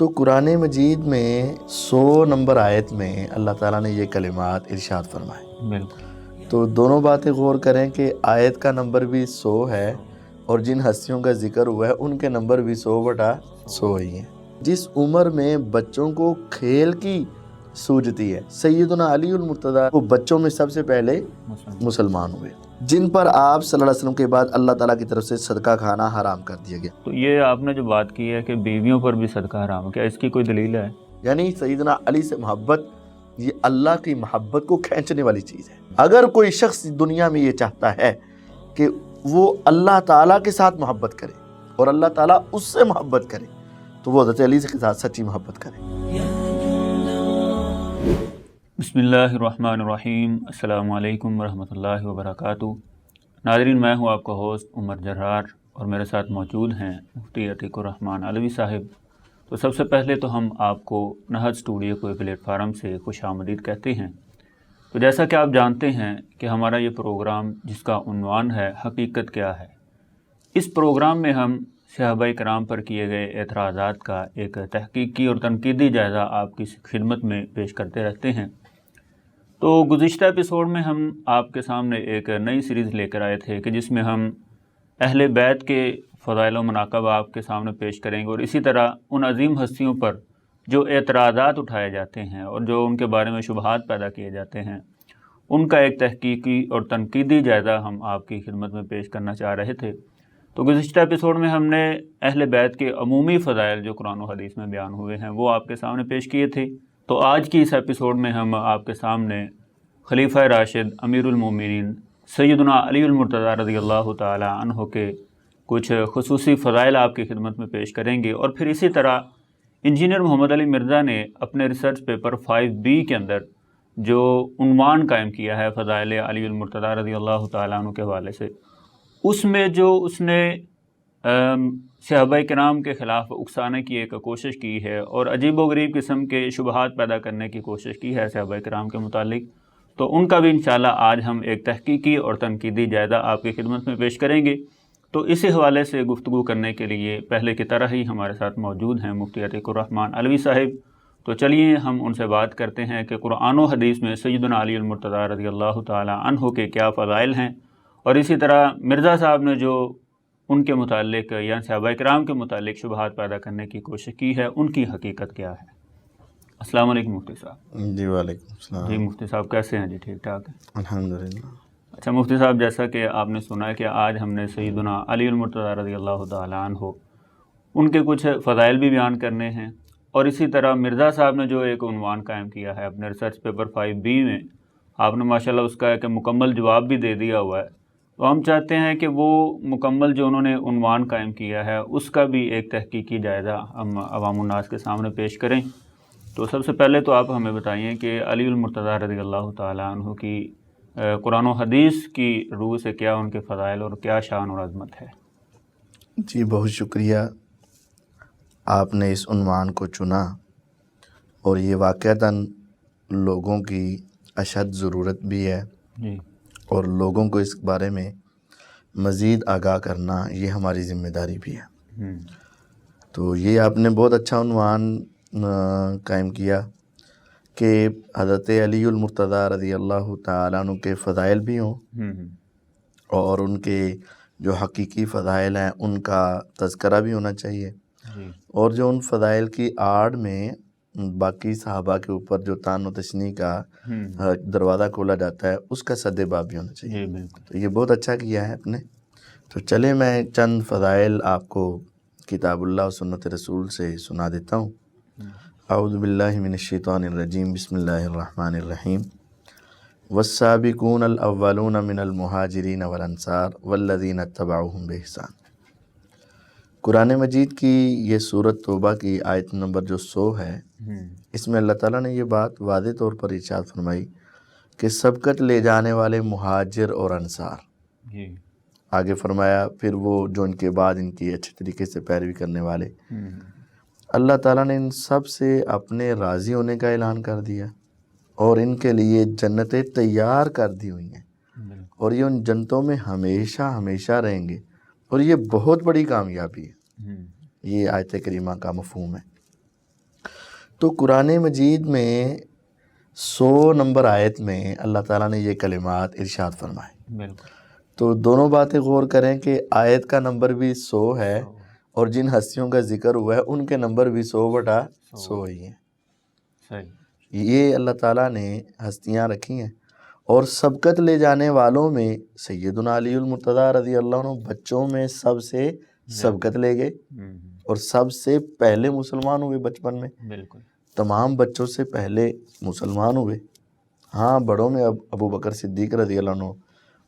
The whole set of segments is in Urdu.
تو قرآن مجید میں 100 نمبر آیت میں اللہ تعالیٰ نے یہ کلمات ارشاد فرمائے۔ بالکل۔ تو دونوں باتیں غور کریں کہ آیت کا نمبر بھی 100 ہے اور جن ہستیوں کا ذکر ہوا ہے ان کے نمبر بھی 100/100 ہی ہیں۔ جس عمر میں بچوں کو کھیل کی سوجتی ہے، سیدنا علی المرتضیٰ وہ بچوں میں سب سے پہلے مسلمان ہوئے، جن پر آپ صلی اللہ علیہ وسلم کے بعد اللہ تعالیٰ کی طرف سے صدقہ کھانا حرام کر دیا گیا۔ تو یہ آپ نے جو بات کی ہے کہ بیویوں پر بھی صدقہ حرام ہے، کیا اس کی کوئی دلیل ہے؟ یعنی سیدنا علی سے محبت یہ اللہ کی محبت کو کھینچنے والی چیز ہے۔ اگر کوئی شخص دنیا میں یہ چاہتا ہے کہ وہ اللہ تعالیٰ کے ساتھ محبت کرے اور اللہ تعالیٰ اس سے محبت کرے تو وہ حضرت علی کے ساتھ سچی محبت کرے۔ بسم اللہ الرحمن الرحیم۔ السلام علیکم ورحمۃ اللہ وبرکاتہ۔ ناظرین، میں ہوں آپ کا ہوسٹ عمر جرار اور میرے ساتھ موجود ہیں مفتی عتیق الرحمان علوی صاحب۔ تو سب سے پہلے تو ہم آپ کو نہج اسٹوڈیو کو پلیٹ فارم سے خوش آمدید کہتے ہیں۔ تو جیسا کہ آپ جانتے ہیں کہ ہمارا یہ پروگرام جس کا عنوان ہے حقیقت کیا ہے، اس پروگرام میں ہم صحابہ کرام پر کیے گئے اعتراضات کا ایک تحقیقی اور تنقیدی جائزہ آپ کی خدمت میں پیش کرتے رہتے ہیں۔ تو گزشتہ ایپیسوڈ میں ہم آپ کے سامنے ایک نئی سیریز لے کر آئے تھے کہ جس میں ہم اہل بیت کے فضائل و مناقب آپ کے سامنے پیش کریں گے، اور اسی طرح ان عظیم ہستیوں پر جو اعتراضات اٹھائے جاتے ہیں اور جو ان کے بارے میں شبہات پیدا کیے جاتے ہیں، ان کا ایک تحقیقی اور تنقیدی جائزہ ہم آپ کی خدمت میں پیش کرنا چاہ رہے تھے۔ تو گزشتہ ایپیسوڈ میں ہم نے اہل بیت کے عمومی فضائل جو قرآن و حدیث میں بیان ہوئے ہیں وہ آپ کے سامنے پیش کیے تھے۔ تو آج کی اس ایپیسوڈ میں ہم آپ کے سامنے خلیفہ راشد امیر المومنین سیدنا علی المرتضیٰ رضی اللہ تعالی عنہ کے کچھ خصوصی فضائل آپ کی خدمت میں پیش کریں گے، اور پھر اسی طرح انجینئر محمد علی مرزا نے اپنے ریسرچ پیپر 5B کے اندر جو عنوان قائم کیا ہے فضائل علی المرتضیٰ رضی اللہ تعالیٰ عنہ کے حوالے سے، اس میں جو اس نے صحابہ کرام کے خلاف اکسانے کی ایک کوشش کی ہے اور عجیب و غریب قسم کے شبہات پیدا کرنے کی کوشش کی ہے صحابہ کرام کے متعلق، تو ان کا بھی انشاءاللہ آج ہم ایک تحقیقی اور تنقیدی جائزہ آپ کی خدمت میں پیش کریں گے۔ تو اسی حوالے سے گفتگو کرنے کے لیے پہلے کی طرح ہی ہمارے ساتھ موجود ہیں مفتی عتیق الرحمان علوی صاحب۔ تو چلیے ہم ان سے بات کرتے ہیں کہ قرآن و حدیث میں سیدنا علی المرتضیٰ رضی اللہ تعالی عنہ کے کیا فضائل ہیں، اور اسی طرح مرزا صاحب نے جو ان کے متعلق یا صحابہ کرام کے متعلق شبہات پیدا کرنے کی کوشش کی ہے، ان کی حقیقت کیا ہے۔ السلام علیکم مفتی صاحب۔ جی وعلیکم السلام۔ جی مفتی صاحب کیسے ہیں؟ جی ٹھیک ٹھاک ہیں الحمدللہ۔ اچھا مفتی صاحب، جیسا کہ آپ نے سنا ہے کہ آج ہم نے سیدنا علی المرتضیٰ رضی اللہ تعالی عنہ ان کے کچھ فضائل بھی بیان کرنے ہیں، اور اسی طرح مرزا صاحب نے جو ایک عنوان قائم کیا ہے اپنے ریسرچ پیپر 5B میں، آپ نے ماشاءاللہ اس کا ایک مکمل جواب بھی دے دیا ہوا ہے۔ تو ہم چاہتے ہیں کہ وہ مکمل جو انہوں نے عنوان قائم کیا ہے اس کا بھی ایک تحقیقی جائزہ ہم عوام الناس کے سامنے پیش کریں۔ تو سب سے پہلے تو آپ ہمیں بتائیں کہ علی المرتضیٰ رضی اللہ تعالی عنہ کی قرآن و حدیث کی روح سے کیا ان کے فضائل اور کیا شان اور عظمت ہے؟ جی بہت شکریہ، آپ نے اس عنوان کو چنا اور یہ واقعتاً لوگوں کی اشد ضرورت بھی ہے، جی، اور لوگوں کو اس بارے میں مزید آگاہ کرنا یہ ہماری ذمہ داری بھی ہے۔ تو یہ آپ نے بہت اچھا عنوان قائم کیا کہ حضرت علی المرتضیٰ رضی اللہ تعالیٰ عنہ کے فضائل بھی ہوں اور ان کے جو حقیقی فضائل ہیں ان کا تذکرہ بھی ہونا چاہیے، اور جو ان فضائل کی آڑ میں باقی صحابہ کے اوپر جو طعن و تشنیع کا دروازہ کھولا جاتا ہے اس کا سد باب بھی ہونا چاہیے۔ تو یہ بہت اچھا کیا ہے آپ نے۔ تو چلے میں چند فضائل آپ کو کتاب اللہ و سنت رسول سے سنا دیتا ہوں۔ اعوذ باللہ من الشیطان الرجیم، بسم اللہ الرحمن الرحیم۔ والسابقون الاولون من المہاجرین والانصار والذین اتبعوہم بإحسان۔ قرآن مجید کی یہ سورۃ توبہ کی آیت نمبر جو 100 ہے، اس میں اللہ تعالیٰ نے یہ بات واضح طور پر ارشاد فرمائی کہ سبقت لے جانے والے مہاجر اور انصار۔ آگے فرمایا پھر وہ جو ان کے بعد ان کی اچھے طریقے سے پیروی کرنے والے، اللہ تعالیٰ نے ان سب سے اپنے راضی ہونے کا اعلان کر دیا اور ان کے لیے جنتیں تیار کر دی ہوئی ہیں، اور یہ ان جنتوں میں ہمیشہ ہمیشہ رہیں گے، اور یہ بہت بڑی کامیابی ہے۔ یہ آیت کریمہ کا مفہوم ہے۔ تو قرآن مجید میں 100 نمبر آیت میں اللہ تعالیٰ نے یہ کلمات ارشاد فرمائے. بالکل. تو دونوں باتیں غور کریں کہ آیت کا نمبر بھی 100 ہے اور جن ہستیوں کا ذکر ہوا ہے ان کے نمبر بھی 100/100 ہی ہیں. صحیح. یہ اللہ تعالیٰ نے ہستیاں رکھی ہیں اور سبقت لے جانے والوں میں سیدنا علی المرتضیٰ رضی اللہ عنہ بچوں میں سب سے سبقت لے گئے اور سب سے پہلے مسلمان ہوئے بچپن میں. بالکل. تمام بچوں سے پہلے مسلمان ہوئے. ہاں بڑوں میں ابو بکر صدیق رضی اللہ عنہ،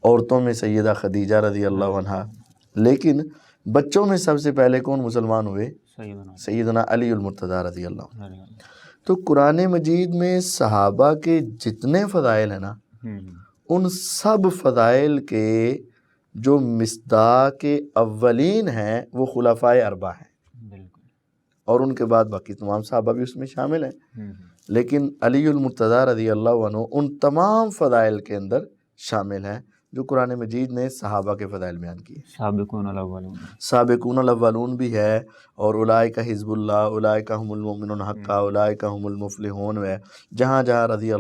عورتوں میں سیدہ خدیجہ رضی اللہ عنہا، لیکن بچوں میں سب سے پہلے کون مسلمان ہوئے؟ سیدنا علی المرتضیٰ رضی اللہ عنہ. تو قرآن مجید میں صحابہ کے جتنے فضائل ہیں نا، ان سب فضائل کے جو مصداق اولین ہیں وہ خلفائے اربعہ ہیں، اور ان کے بعد باقی تمام صحابہ بھی اس میں شامل ہیں، لیکن علی المرتضیٰ رضی اللہ عنہ ان تمام فضائل کے اندر شامل ہیں جو قرآن مجید نے صحابہ کے فضائل بیان کیے. سابقون الاولون بھی ہے، اور اولئک حزب اللہ، اولئک هم المؤمنون حقا، اولئک هم المفلحون ہے. جہاں جہاں رضی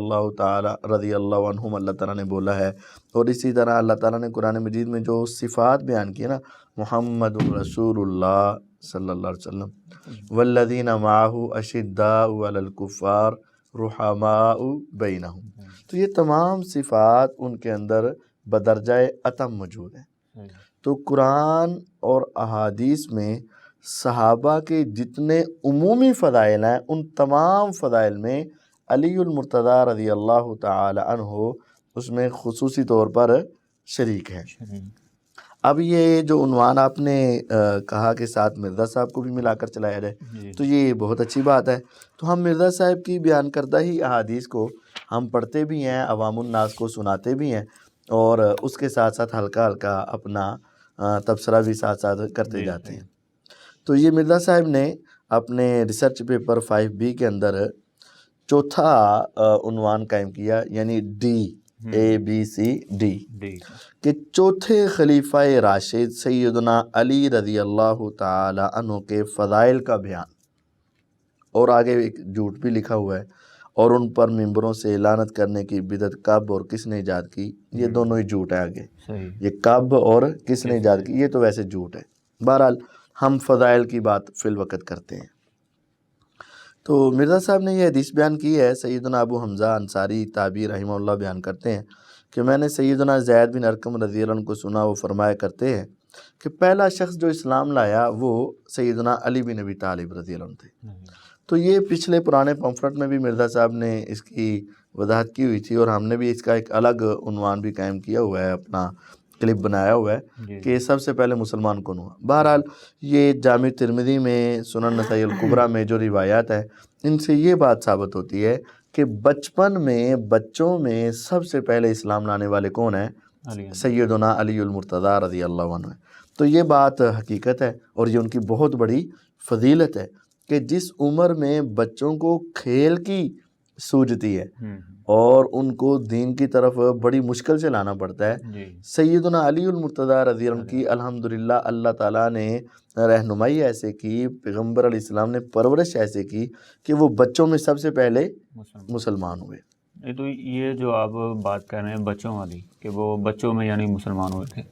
اللہ عنہم اللہ تعالیٰ نے بولا ہے. اور اسی طرح اللہ تعالیٰ نے قرآن مجید میں جو صفات بیان کی نا، محمد رسول اللہ صلی اللہ علیہ وسلم والذین معہ اشداء علی الکفار رحماء بینہم، تو یہ تمام صفات ان کے اندر بدرجہ اتم موجود ہیں. تو قرآن اور احادیث میں صحابہ کے جتنے عمومی فضائل ہیں ان تمام فضائل میں علی المرتضیٰ رضی اللہ تعالی عنہ اس میں خصوصی طور پر شریک ہیں. اب یہ جو عنوان آپ نے کہا کہ ساتھ مرزا صاحب کو بھی ملا کر چلایا جائے، تو یہ بہت اچھی بات ہے. تو ہم مرزا صاحب کی بیان کردہ ہی احادیث کو ہم پڑھتے بھی ہیں، عوام الناس کو سناتے بھی ہیں، اور اس کے ساتھ ساتھ ہلکا ہلکا اپنا تبصرہ بھی ساتھ ساتھ کرتے جاتے ہیں. تو یہ مرزا صاحب نے اپنے ریسرچ پیپر 5B کے اندر چوتھا عنوان قائم کیا، یعنی ABCD، کہ چوتھے خلیفہ راشد سیدنا علی رضی اللہ تعالی عنہ کے فضائل کا بیان. اور آگے ایک جھوٹ بھی لکھا ہوا ہے، اور ان پر ممبروں سے لعنت کرنے کی بدعت کب اور کس نے ایجاد کی، یہ دونوں ہی جھوٹ ہے. آگے یہ کب اور کس نے ایجاد کی، یہ تو ویسے جھوٹ ہے. بہرحال ہم فضائل کی بات فی الوقت کرتے ہیں. تو مرزا صاحب نے یہ حدیث بیان کی ہے، سیدنا ابو حمزہ انصاری تابعی رحمہ اللہ بیان کرتے ہیں کہ میں نے سیدنا زید بن ارقم رضی اللہ عنہ کو سنا، وہ فرمایا کرتے ہیں کہ پہلا شخص جو اسلام لایا وہ سیدنا علی بن ابی طالب رضی اللہ عنہ تھے. تو یہ پچھلے پرانے پمفلٹ میں بھی مرزا صاحب نے اس کی وضاحت کی ہوئی تھی، اور ہم نے بھی اس کا ایک الگ عنوان بھی قائم کیا ہوا ہے، اپنا کلپ بنایا ہوا ہے کہ سب سے پہلے مسلمان کون ہوا. بہرحال یہ جامع ترمذی میں، سنن نسائی الکبریٰ میں جو روایات ہیں ان سے یہ بات ثابت ہوتی ہے کہ بچپن میں بچوں میں سب سے پہلے اسلام لانے والے کون ہیں؟ سیدنا علی المرتضیٰ رضی اللہ عنہ. تو یہ بات حقیقت ہے، اور یہ ان کی بہت بڑی فضیلت ہے کہ جس عمر میں بچوں کو کھیل کی سوجتی ہے اور ان کو دین کی طرف بڑی مشکل سے لانا پڑتا ہے، سیدنا علی المرتضیٰ رضی اللہ عنہ کی الحمدللہ اللہ تعالیٰ نے رہنمائی ایسے کی، پیغمبر علیہ السلام نے پرورش ایسے کی کہ وہ بچوں میں سب سے پہلے مسلمان ہوئے. تو یہ جو آپ بات کر رہے ہیں بچوں والی، کہ وہ بچوں میں یعنی مسلمان ہوئے تھے،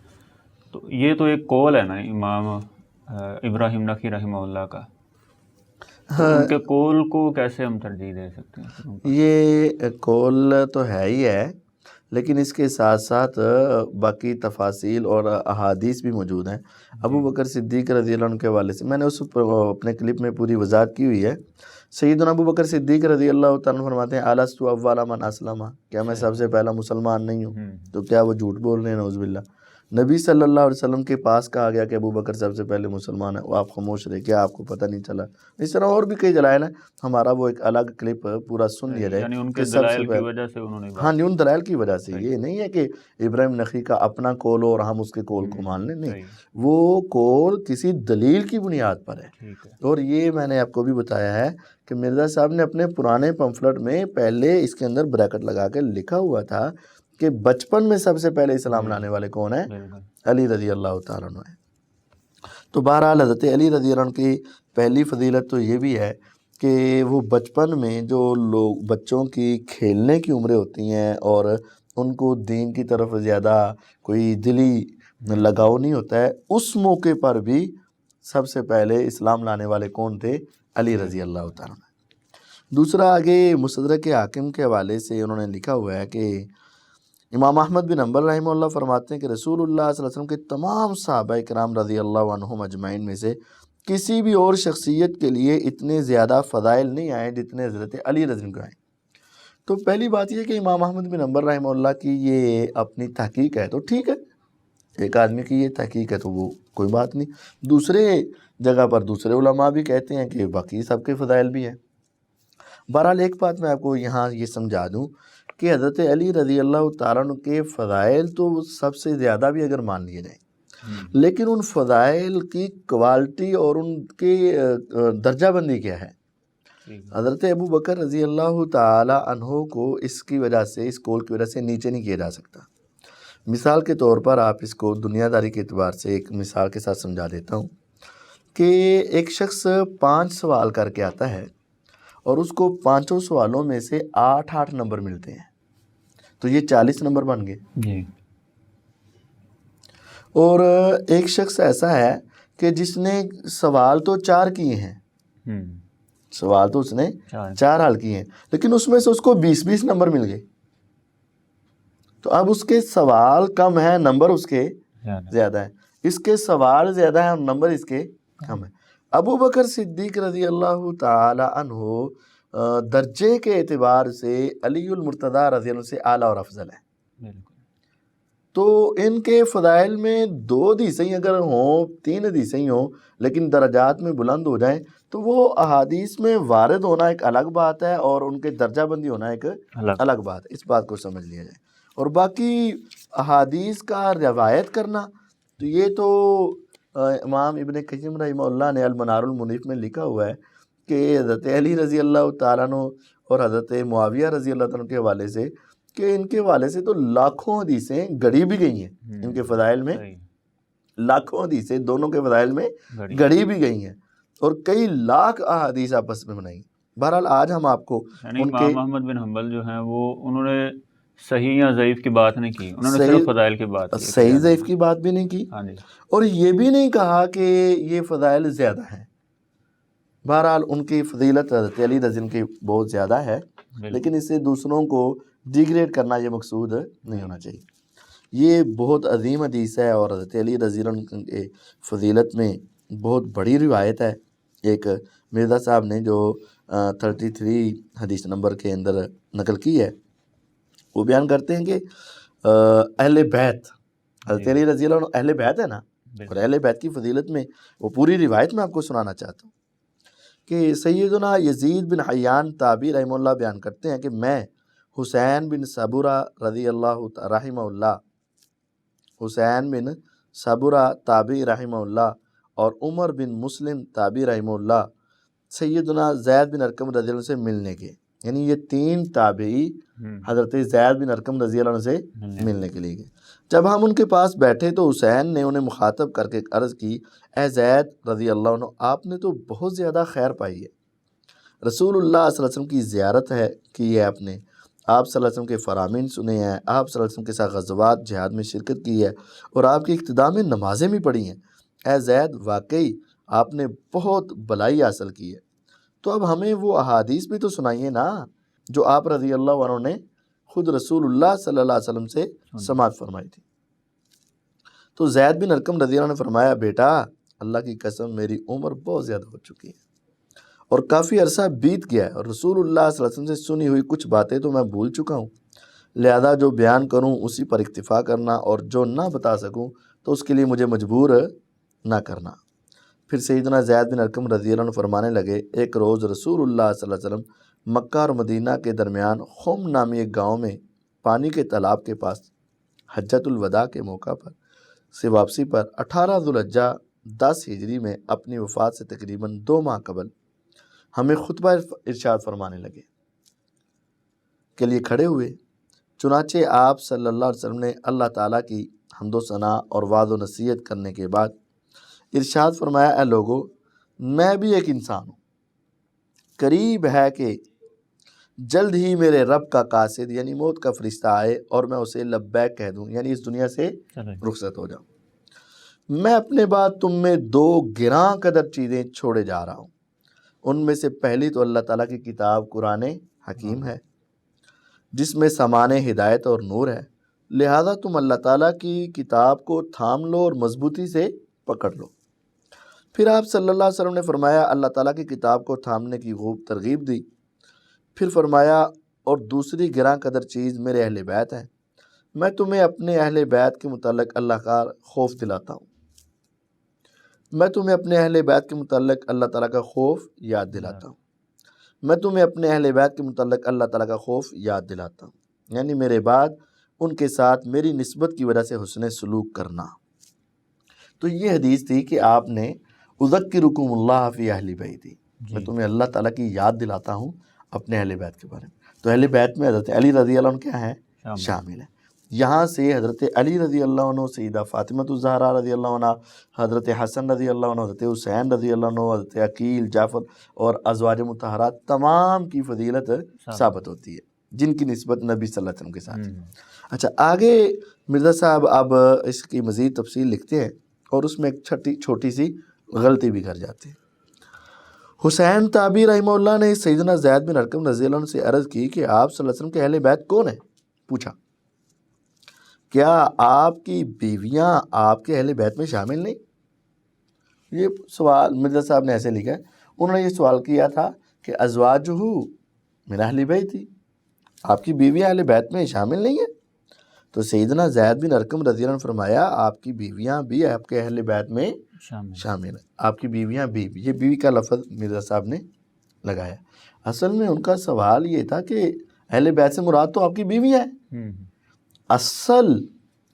تو یہ تو ایک قول ہے نا امام ابراہیم نخعی رحمہ اللہ کا. ان کے قول کو کیسے ہم ترجیح دے سکتے ہیں؟ یہ قول تو ہے ہی ہے، لیکن اس کے ساتھ ساتھ باقی تفاصیل اور احادیث بھی موجود ہیں. ابو بکر صدیق رضی اللہ عنہ کے حوالے سے میں نے اس اپنے کلپ میں پوری وضاحت کی ہوئی ہے. سیدنا ابو بکر صدیق رضی اللہ تعالیٰ فرماتے ہیں الستو اول من اسلم، کیا میں سب سے پہلا مسلمان نہیں ہوں؟ تو کیا وہ جھوٹ بول رہے ہیں؟ نعوذ باللہ. نبی صلی اللہ علیہ وسلم کے پاس کہا گیا کہ ابو بکر سب سے پہلے مسلمان ہے، وہ آپ خاموش رہے، کیا آپ کو پتہ نہیں چلا؟ اس طرح اور بھی کئی دلائل ہیں، ہمارا وہ ایک الگ کلپ پورا سن لیا جائے. یعنی ان کے دلائل کی وجہ سے انہوں نے، ہاں ان دلائل کی وجہ سے، یہ نہیں ہے کہ ابراہیم نخعی کا اپنا قول اور ہم اس کے قول کو مان لیں، نہیں، وہ قول کسی دلیل کی بنیاد پر ہے. اور یہ میں نے آپ کو بھی بتایا ہے کہ مرزا صاحب نے اپنے پرانے پمفلٹ میں پہلے اس کے اندر بریکٹ لگا کے لکھا ہوا تھا کہ بچپن میں سب سے پہلے اسلام لانے والے کون ہیں؟ علی رضی اللہ تعالیٰ عنہ ہے. تو بہرحال حضرت علی رضی اللہ عنہ کی پہلی فضیلت تو یہ بھی ہے کہ وہ بچپن میں جو لوگ بچوں کی کھیلنے کی عمریں ہوتی ہیں اور ان کو دین کی طرف زیادہ کوئی دلی لگاؤ نہیں ہوتا ہے، اس موقع پر بھی سب سے پہلے اسلام لانے والے کون تھے؟ علی رضی اللہ تعالیٰ عنہ۔ دوسرا آگے مستدرک حاکم کے حوالے سے انہوں نے لکھا ہوا ہے کہ امام احمد بن حنبل رحمہ اللہ فرماتے ہیں کہ رسول اللہ صلی اللہ علیہ وسلم کے تمام صحابہ کرام رضی اللہ عنہم اجمعین میں سے کسی بھی اور شخصیت کے لیے اتنے زیادہ فضائل نہیں آئے جتنے حضرت علی رضی اللہ عنہ کو آئے۔ تو پہلی بات یہ کہ امام احمد بن حنبل رحمہ اللہ کی یہ اپنی تحقیق ہے تو ٹھیک ہے، ایک آدمی کی یہ تحقیق ہے تو وہ کوئی بات نہیں۔ دوسرے جگہ پر دوسرے علماء بھی کہتے ہیں کہ باقی سب کے فضائل بھی ہیں۔ بہرحال ایک بات میں آپ کو یہاں یہ سمجھا دوں کہ حضرت علی رضی اللہ تعالیٰ عنہ کے فضائل تو سب سے زیادہ بھی اگر مان لیے جائیں، لیکن ان فضائل کی کوالٹی اور ان کے درجہ بندی کیا ہے؟ حضرت ابو بکر رضی اللہ تعالی عنہ کو اس کی وجہ سے، اس قول کی وجہ سے نیچے نہیں کیا جا سکتا۔ مثال کے طور پر آپ اس کو دنیا داری کے اعتبار سے ایک مثال کے ساتھ سمجھا دیتا ہوں کہ ایک شخص 5 سوال کر کے آتا ہے اور اس کو 5 سوالوں میں سے 8 نمبر ملتے ہیں، تو یہ 40 نمبر بن گئے جی۔ اور ایک شخص ایسا ہے کہ جس نے سوال تو 4 کیے ہیں، سوال تو اس نے 4 حل کیے ہیں، لیکن اس میں سے اس کو 20 نمبر مل گئے، تو اب اس کے سوال کم ہیں، نمبر اس کے زیادہ ہیں، اس کے سوال زیادہ ہیں اور نمبر اس کے کم ہیں۔ ابو بکر صدیق رضی اللہ تعالی عنہ درجے کے اعتبار سے علی المرتضیٰ رضی اللہ عنہ سے اعلیٰ اور افضل ہے، تو ان کے فضائل میں 2 حدیثیں اگر ہوں، 3 حدیثیں ہوں، لیکن درجات میں بلند ہو جائیں تو وہ احادیث میں وارد ہونا ایک الگ بات ہے اور ان کے درجہ بندی ہونا ایک الگ بات ہے، اس بات کو سمجھ لیا جائے۔ اور باقی احادیث کا روایت کرنا تو یہ تو امام ابن قیم رحمہ اللہ نے المنار المنیف میں لکھا ہوا ہے کہ حضرت علی رضی اللہ تعالیٰ عنہ اور حضرت معاویہ رضی اللہ تعالیٰ عنہ کے حوالے سے کہ ان کے حوالے سے تو لاکھوں حدیثیں گڑھی بھی گئی ہیں، ان کے فضائل میں لاکھوں حدیثیں دونوں کے فضائل میں گڑھی بھی گئی ہیں اور کئی لاکھ احادیث آپس میں بنائی۔ بہرحال آج ہم آپ کو امام احمد بن حنبل جو ہیں وہ انہوں نے صحیح یا ضعیف کی بات نہیں کی، انہوں نے صرف فضائل کی بات کی، صحیح ضعیف کی بات بھی نہیں کی اور یہ بھی نہیں کہا کہ یہ فضائل زیادہ ہیں۔ بہرحال ان کی فضیلت حضرت علی رضی اللہ عنہ کی بہت زیادہ ہے، لیکن اس سے دوسروں کو ڈیگریڈ کرنا یہ مقصود نہیں ہونا چاہیے۔ یہ بہت عظیم حدیث ہے اور حضرت علی رضی اللہ عنہ کے فضیلت میں بہت بڑی روایت ہے۔ ایک مرزا صاحب نے جو 33 حدیث نمبر کے اندر نقل کی ہے، وہ بیان کرتے ہیں کہ اہل بیت، حضرت علی رضی اللہ عنہ اہل بیت ہے نا، اور اہل بیت کی فضیلت میں وہ پوری روایت میں آپ کو سنانا چاہتا ہوں کہ سیدنا یزید بن حیان تابعی رحمہ اللہ بیان کرتے ہیں کہ میں حسین بن صبورہ رضی اللہ رحمہ اللہ، حسین بن صبورہ تابعی رحمہ اللہ اور عمر بن مسلم تابعی رحمہ اللہ سیدنا زید بن ارقم رضی اللہ عنہ سے ملنے کے، یعنی یہ 3 تابعی حضرت زید بن ارقم رضی اللہ عنہ سے ملنے کے لیے گئے۔ جب ہم ان کے پاس بیٹھے تو حسین نے انہیں مخاطب کر کے عرض کی، اے زید رضی اللہ عنہ، آپ نے تو بہت زیادہ خیر پائی ہے، رسول اللہ صلی اللہ علیہ وسلم کی زیارت کی ہے آپ نے، آپ صلی اللہ علیہ وسلم کے فرامین سنے ہیں، آپ صلی اللہ علیہ وسلم کے ساتھ غزوات جہاد میں شرکت کی ہے اور آپ کی اقتداء میں نمازیں بھی پڑھی ہیں، اے زید واقعی آپ نے بہت بلائی حاصل کی ہے، تو اب ہمیں وہ احادیث بھی تو سنائیے نا جو آپ رضی اللہ عنہ نے خود رسول اللہ صلی اللہ علیہ وسلم سے سماعت فرمائی تھی۔ تو زید بن ارقم رضی اللہ عنہ نے فرمایا، بیٹا اللہ کی قسم میری عمر بہت زیادہ ہو چکی ہے اور کافی عرصہ بیت گیا ہے اور رسول اللہ صلی اللہ علیہ وسلم سے سنی ہوئی کچھ باتیں تو میں بھول چکا ہوں، لہذا جو بیان کروں اسی پر اکتفا کرنا اور جو نہ بتا سکوں تو اس کے لیے مجھے مجبور نہ کرنا۔ پھر سیدنا زید بن ارقم رضی اللہ عنہ فرمانے لگے، ایک روز رسول اللہ صلی اللہ علیہ وسلم مکہ اور مدینہ کے درمیان خم نامی ایک گاؤں میں پانی کے تالاب کے پاس حجۃ الوداع کے موقع پر سے واپسی پر 18 ذوالحجہ 10 ہجری میں اپنی وفات سے تقریباً 2 ماہ قبل ہمیں خطبہ ارشاد فرمانے لگے کے لیے کھڑے ہوئے۔ چنانچہ آپ صلی اللہ علیہ وسلم نے اللہ تعالیٰ کی حمد و ثنا اور وعظ و نصیحت کرنے کے بعد ارشاد فرمایا، اے لوگو، میں بھی ایک انسان ہوں، قریب ہے کہ جلد ہی میرے رب کا قاصد یعنی موت کا فرشتہ آئے اور میں اسے لبیک کہہ دوں، یعنی اس دنیا سے رخصت ہو جاؤں۔ میں اپنے بعد تم میں 2 گراں قدر چیزیں چھوڑے جا رہا ہوں، ان میں سے پہلی تو اللہ تعالیٰ کی کتاب قرآن حکیم ہے، جس میں سامان ہدایت اور نور ہے، لہذا تم اللہ تعالیٰ کی کتاب کو تھام لو اور مضبوطی سے پکڑ لو۔ پھر آپ صلی اللہ علیہ وسلم نے فرمایا اللہ تعالیٰ کی کتاب کو تھامنے کی خوب ترغیب دی۔ پھر فرمایا اور دوسری گراں قدر چیز میرے اہل بیت ہیں، میں تمہیں اپنے اہل بیت کے متعلق اللہ کا خوف دلاتا ہوں، میں تمہیں اپنے اہل بیت کے متعلق اللہ تعالیٰ کا خوف یاد دلاتا ہوں، میں تمہیں اپنے اہل بیت کے متعلق اللہ تعالیٰ کا خوف یاد دلاتا ہوں، یعنی میرے بعد ان کے ساتھ میری نسبت کی وجہ سے حسن سلوک کرنا۔ تو یہ حدیث تھی کہ آپ نے اذکرکم اللہ فی اہل بیتی، میں تمہیں اللہ تعالیٰ کی یاد دلاتا ہوں اپنے اہل بیت کے بارے میں۔ تو اہل بیت میں حضرت علی رضی اللہ عنہ کیا ہیں؟ شامل ہیں۔ یہاں سے حضرت علی رضی اللہ عنہ، سیدہ فاطمہ الزہرا رضی اللہ عنہ، حضرت حسن رضی اللہ عنہ، حضرت حسین رضی اللہ عنہ، حضرت عقیل، جعفر اور ازواج مطہرات تمام کی فضیلت ثابت ہوتی ہے، جن کی نسبت نبی صلی اللہ علیہ وسلم کے ساتھ ہے۔ اچھا، آگے مرزا صاحب اب اس کی مزید تفصیل لکھتے ہیں اور اس میں ایک چھوٹی سی غلطی بھی کر جاتے ہیں۔ حسین تابعی رحمہ اللہ نے سیدنا زید بن ارقم رضی اللہ عنہ سے عرض کی کہ آپ صلی اللہ علیہ وسلم کے اہل بیت کون ہیں؟ پوچھا کیا آپ کی بیویاں آپ کے اہل بیت میں شامل نہیں؟ یہ سوال مرزا صاحب نے ایسے لکھا ہے، انہوں نے یہ سوال کیا تھا کہ ازواجہ من اہل بیت تھی، آپ کی بیویاں اہل بیت میں شامل نہیں ہیں؟ تو سیدنا زید بن ارقم رضی اللہ عنہ فرمایا آپ کی بیویاں بھی آپ کے اہل بیت میں شامل ہیں، آپ کی بیویاں بھی، یہ بیوی کا لفظ مرزا صاحب نے لگایا۔ اصل میں ان کا سوال یہ تھا کہ اہل بیت سے مراد تو آپ کی بیویاں ہیں۔ اصل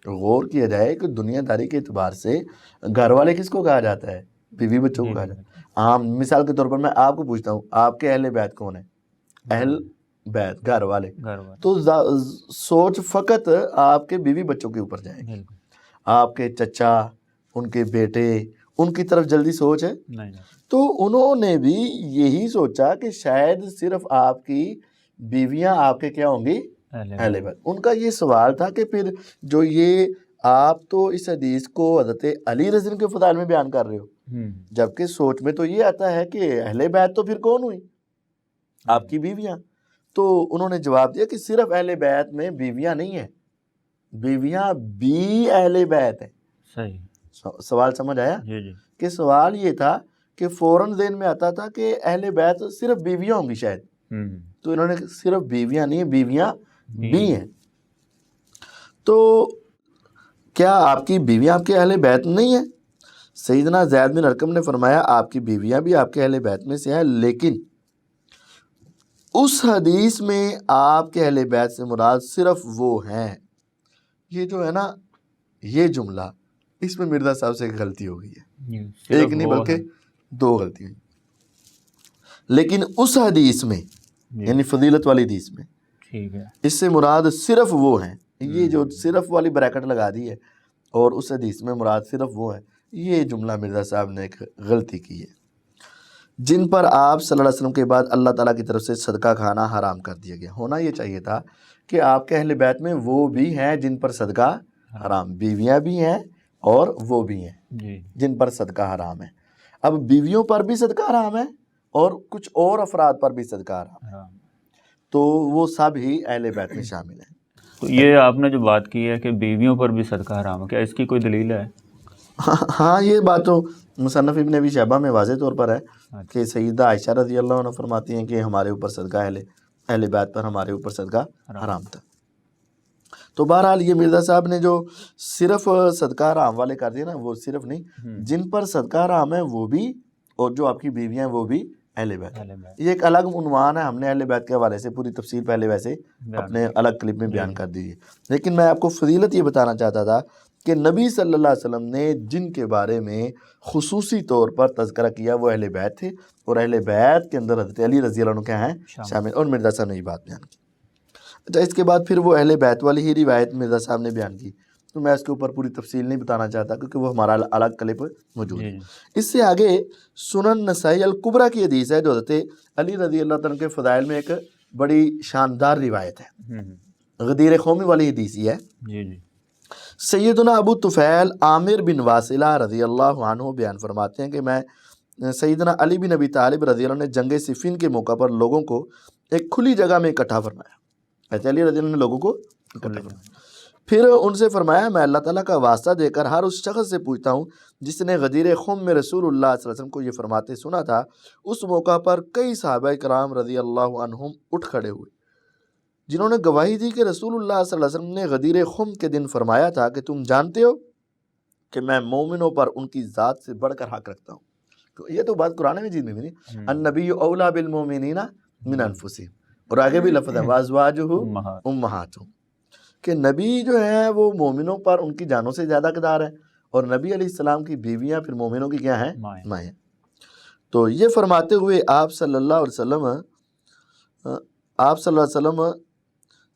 غور کیا جائے کہ دنیا داری کے اعتبار سے گھر والے کس کو کہا جاتا ہے؟ بیوی بچوں کو کہا جاتا ہے۔ عام مثال کے طور پر میں آپ کو پوچھتا ہوں آپ کے اہل بیت کون ہیں؟ اہل بیت گھر والے، تو سوچ فقط آپ کے بیوی بچوں کے اوپر جائے گی، آپ کے چچا، ان کے بیٹے، ان کی طرف جلدی سوچ ہے؟ تو انہوں نے بھی یہی سوچا کہ شاید صرف آپ کی بیویاں آپ کے کیا ہوں گی؟ اہل بیت۔ ان کا یہ سوال تھا کہ پھر جو یہ آپ تو اس حدیث کو حضرت علی رضی اللہ عنہ کے فضائل میں بیان کر رہے ہو، جبکہ سوچ میں تو یہ آتا ہے کہ اہل بیت تو پھر کون ہوئی؟ آپ کی بیویاں۔ تو انہوں نے جواب دیا کہ صرف اہل بیت میں بیویاں نہیں ہیں، بیویاں بھی اہل بیت ہیں۔ صحیح سوال سمجھ آیا؟ کہ سوال یہ تھا کہ فوراً ذہن میں آتا تھا کہ اہل بیت صرف بیویاں ہوں گی شاید، تو انہوں نے صرف بیویاں نہیں، بیویاں بھی ہیں۔ تو کیا آپ کی بیویاں آپ کے اہل بیت نہیں ہیں؟ سیدنا زید بن ارقم نے فرمایا آپ کی بیویاں بھی آپ کے اہل بیت میں سے ہیں، لیکن اس حدیث میں آپ کے اہل بیت سے مراد صرف وہ ہیں۔ یہ جو ہے نا یہ جملہ، اس میں مرزا صاحب سے ایک غلطی ہو گئی ہے، ایک نہیں بلکہ 2 غلطی ہوئی۔ لیکن اس حدیث میں یعنی فضیلت والی حدیث میں اس سے مراد صرف وہ ہیں، یہ جو صرف والی بریکٹ لگا دی ہے اور اس حدیث میں مراد صرف وہ ہیں، یہ جملہ مرزا صاحب نے ایک غلطی کی ہے، جن پر آپ صلی اللہ علیہ وسلم کے بعد اللہ تعالیٰ کی طرف سے صدقہ کھانا حرام کر دیا گیا۔ ہونا یہ چاہیے تھا کہ آپ کے اہل بیت میں وہ بھی ہیں جن پر صدقہ حرام، بیویاں بھی ہیں اور وہ بھی ہیں جن پر صدقہ حرام ہے۔ اب بیویوں پر بھی صدقہ حرام ہے اور کچھ اور افراد پر بھی صدقہ حرام ہے، تو وہ سب ہی اہل بیت میں شامل ہیں۔ تو یہ آپ نے جو بات کی ہے کہ بیویوں پر بھی صدقہ حرام ہے، کیا اس کی کوئی دلیل ہے؟ ہاں، یہ بات تو مصنف ابن ابی شیبہ میں واضح طور پر ہے کہ سیدہ عائشہ رضی اللہ عنہ فرماتی ہیں کہ ہمارے اوپر صدقہ اہل بیت پر ہمارے اوپر صدقہ حرام تھا۔ تو بہرحال یہ مرزا صاحب نے جو صرف صدقہ حرام والے کر دیے نا، وہ صرف نہیں، جن پر صدقہ حرام ہے وہ بھی، اور جو آپ کی بیویاں ہیں وہ بھی اہل بیت۔ یہ ایک الگ عنوان ہے، ہم نے اہل بیت کے حوالے سے پوری تفصیل پہلے ویسے اپنے الگ کلپ میں بیان کر دی ہے، لیکن میں آپ کو فضیلت یہ بتانا چاہتا تھا کہ نبی صلی اللہ علیہ وسلم نے جن کے بارے میں خصوصی طور پر تذکرہ کیا وہ اہل بیت تھے، اور اہل بیت کے اندر حضرت علی رضی اللہ عنہ کیا ہیں؟ شامل، اور مرزا صاحب نے یہ بات بیان کی۔ اچھا، اس کے بعد پھر وہ اہل بیت والی ہی روایت مرزا صاحب نے بیان کی، تو میں اس کے اوپر پوری تفصیل نہیں بتانا چاہتا کیونکہ وہ ہمارا الگ کلپ موجود ہے۔ جی اس سے آگے سنن نسائی الکبریٰ کی حدیث ہے جو حضرت علی رضی اللہ تعالیٰ کے فضائل میں ایک بڑی شاندار روایت ہے، غدیر قومی والی حدیث یہ ہے۔ جی جی سیدنا ابو طفیل عامر بن واصلہ رضی اللہ عنہ بیان فرماتے ہیں کہ میں سیدنا علی بن ابی طالب رضی اللہ عنہ نے جنگ صفین کے موقع پر لوگوں کو ایک کھلی جگہ میں اکٹھا فرمایا، حضرت علی رضی اللہ عنہ نے لوگوں کو اکٹھا فرمایا، پھر ان سے فرمایا میں اللہ تعالیٰ کا واسطہ دے کر ہر اس شخص سے پوچھتا ہوں جس نے غدیر خم میں رسول اللہ صلی اللہ علیہ وسلم کو یہ فرماتے سنا تھا۔ اس موقع پر کئی صحابہ کرام رضی اللہ عنہم اٹھ کھڑے ہوئے جنہوں نے گواہی دی کہ رسول اللہ صلی اللہ علیہ وسلم نے غدیر خم کے دن فرمایا تھا کہ تم جانتے ہو کہ میں مومنوں پر ان کی ذات سے بڑھ کر حق رکھتا ہوں۔ یہ تو بات قرآن مجید میں بھی نہیں، النبی اولیٰ بالمومنین من انفسہم، اور آگے بھی لفظ ہے وازواجہ امہاتہم، کہ نبی جو ہیں وہ مومنوں پر ان کی جانوں سے زیادہ حقدار ہیں، اور نبی علیہ السلام کی بیویاں پھر مومنوں کی کیا ہیں؟ مائیں۔ تو یہ فرماتے ہوئے آپ صلی اللہ علیہ وسلم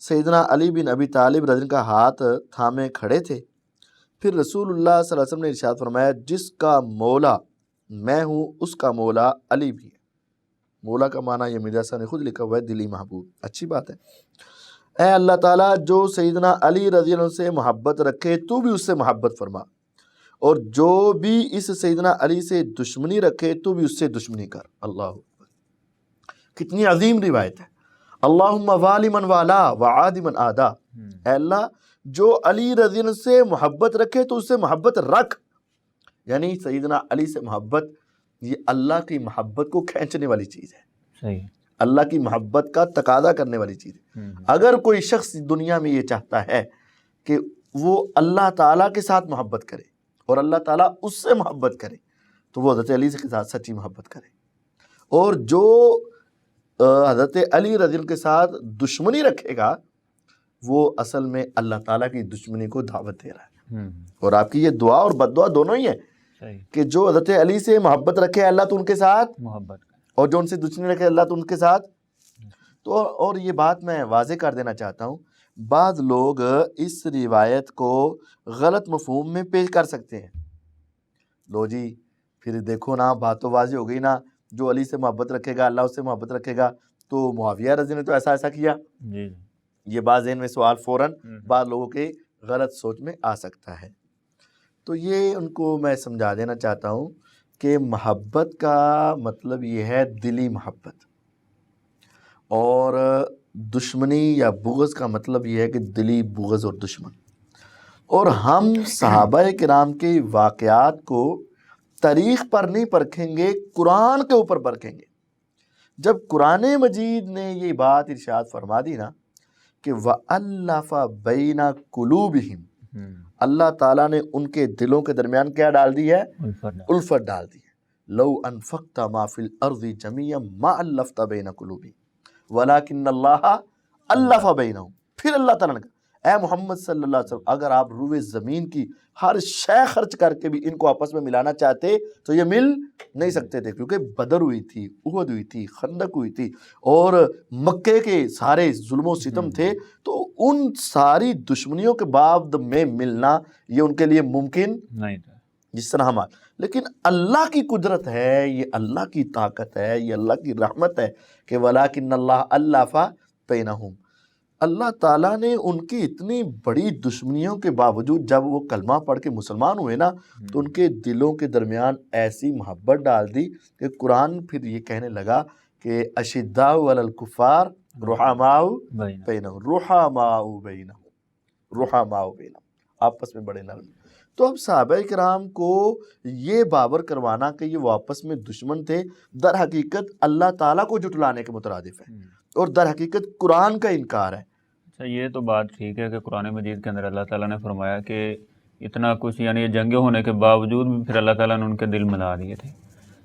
سیدنا علی بن ابی طالب رضی اللہ عنہ کا ہاتھ تھامے کھڑے تھے۔ پھر رسول اللہ صلی اللہ علیہ وسلم نے ارشاد فرمایا جس کا مولا میں ہوں اس کا مولا علی بھی ہے۔ مولا کا معنی یہ مرزا صاحب نے خود لکھا ہوا ہے دلی محبوب، اچھی بات ہے۔ اے اللہ تعالیٰ جو سیدنا علی رضی اللہ عنہ سے محبت رکھے تو بھی اس سے محبت فرما، اور جو بھی اس سیدنا علی سے دشمنی رکھے تو بھی اس سے دشمنی کر۔ اللہ اکبر، کتنی عظیم روایت ہے۔ اللہم والی من والا وعادی من آدا، اے اللہ جو علی رضی اللہ عنہ سے محبت رکھے تو اس سے محبت رکھ، یعنی سیدنا علی سے محبت یہ اللہ کی محبت کو کھینچنے والی چیز ہے، صحیح، اللہ کی محبت کا تقاضا کرنے والی چیز ہے۔ اگر کوئی شخص دنیا میں یہ چاہتا ہے کہ وہ اللہ تعالیٰ کے ساتھ محبت کرے اور اللہ تعالیٰ اس سے محبت کرے تو وہ حضرت علی کے ساتھ سچی محبت کرے، اور جو حضرت علی رضی اللہ عنہ کے ساتھ دشمنی رکھے گا وہ اصل میں اللہ تعالیٰ کی دشمنی کو دعوت دے رہا ہے۔ اور آپ کی یہ دعا اور بد دعا دونوں ہی ہے کہ جو حضرت علی سے محبت رکھے اللہ تو ان کے ساتھ محبت، اور جو ان سے دشمنی رکھے اللہ تو ان کے ساتھ۔ تو اور یہ بات میں واضح کر دینا چاہتا ہوں، بعض لوگ اس روایت کو غلط مفہوم میں پیش کر سکتے ہیں، لو جی پھر دیکھو نا بات تو واضح ہو گئی نا، جو علی سے محبت رکھے گا اللہ اس سے محبت رکھے گا، تو معاویہ رضی نے تو ایسا کیا۔ یہ بعض ذہن میں سوال فوراً بعض لوگوں کے غلط سوچ میں آ سکتا ہے، تو یہ ان کو میں سمجھا دینا چاہتا ہوں کہ محبت کا مطلب یہ ہے دلی محبت، اور دشمنی یا بغض کا مطلب یہ ہے کہ دلی بغض اور دشمن۔ اور ہم صحابہ کرام کے واقعات کو تاریخ پر نہیں پرکھیں گے، قرآن کے اوپر پرکھیں گے۔ جب قرآن مجید نے یہ بات ارشاد فرما دی نا کہ وَأَلَّفَ بَيْنَ قُلُوبِهِمْ، اللہ تعالیٰ نے ان کے دلوں کے درمیان کیا ڈال دی ہے؟ الفت ڈال دی ہے۔ لَوْ أَنفَقْتَ مَا فِي الْأَرْضِ جَمِيعًا مَا أَلَّفْتَ بَيْنَ قُلُوبِهِمْ وَلَكِنَّ اللَّهَ أَلَّفَ بَيْنَهُمْ۔ پھر اللہ تعالیٰ نے کہا اے محمد صلی اللہ علیہ وسلم اگر آپ روئے زمین کی ہر شے خرچ کر کے بھی ان کو آپس میں ملانا چاہتے تو یہ مل نہیں سکتے تھے، کیونکہ بدر ہوئی تھی، احد ہوئی تھی، خندق ہوئی تھی، اور مکے کے سارے ظلم و ستم تھے، تو ان ساری دشمنیوں کے بعد میں ملنا یہ ان کے لیے ممکن نہیں تھا، جس طرح ہمارا۔ لیکن اللہ کی قدرت ہے، یہ اللہ کی طاقت ہے، یہ اللہ کی رحمت ہے کہ وَلَكِنَّ اللَّهَ أَلَّفَ بَيْنَهُمْ، اللہ تعالیٰ نے ان کی اتنی بڑی دشمنیوں کے باوجود جب وہ کلمہ پڑھ کے مسلمان ہوئے نا تو ان کے دلوں کے درمیان ایسی محبت ڈال دی کہ قرآن پھر یہ کہنے لگا کہ اشداء علی الکفار رحماء بینہم، رحماء بینہم، آپس میں بڑے نرم۔ تو اب صحابہ کرام کو یہ باور کروانا کہ یہ وہ آپس میں دشمن تھے در حقیقت اللہ تعالیٰ کو جھٹلانے کے مترادف ہے، اور در حقیقت قرآن کا انکار ہے۔ اچھا، یہ تو بات ٹھیک ہے کہ قرآن مجید کے اندر اللہ تعالیٰ نے فرمایا کہ اتنا کچھ، یعنی یہ جنگیں ہونے کے باوجود بھی پھر اللہ تعالیٰ نے ان کے دل ملا دیے تھے،